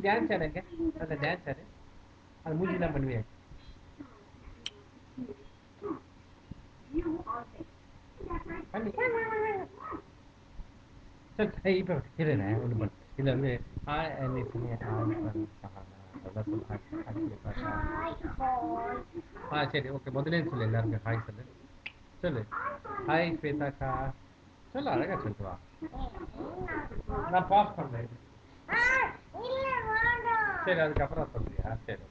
dance ஆடுங்க அந்த dance ஆடு அது மூஞ்சிலாம் பண்ணுவேன் பண்ணி சரி இப்போ இருண்ணே ஒன்று பண்ணு இதில் வந்து சரி ஓகே முதலே சொல்லு எல்லாருமே ஹாய் சொல்லு சொல்லு ஹாய் ஸ்வேதாக்கா சொல்லு அழகா சொல்லுவா நான் பாஸ் பண்ணேன் சரி அதுக்கப்புறம் சொல்றியா சரி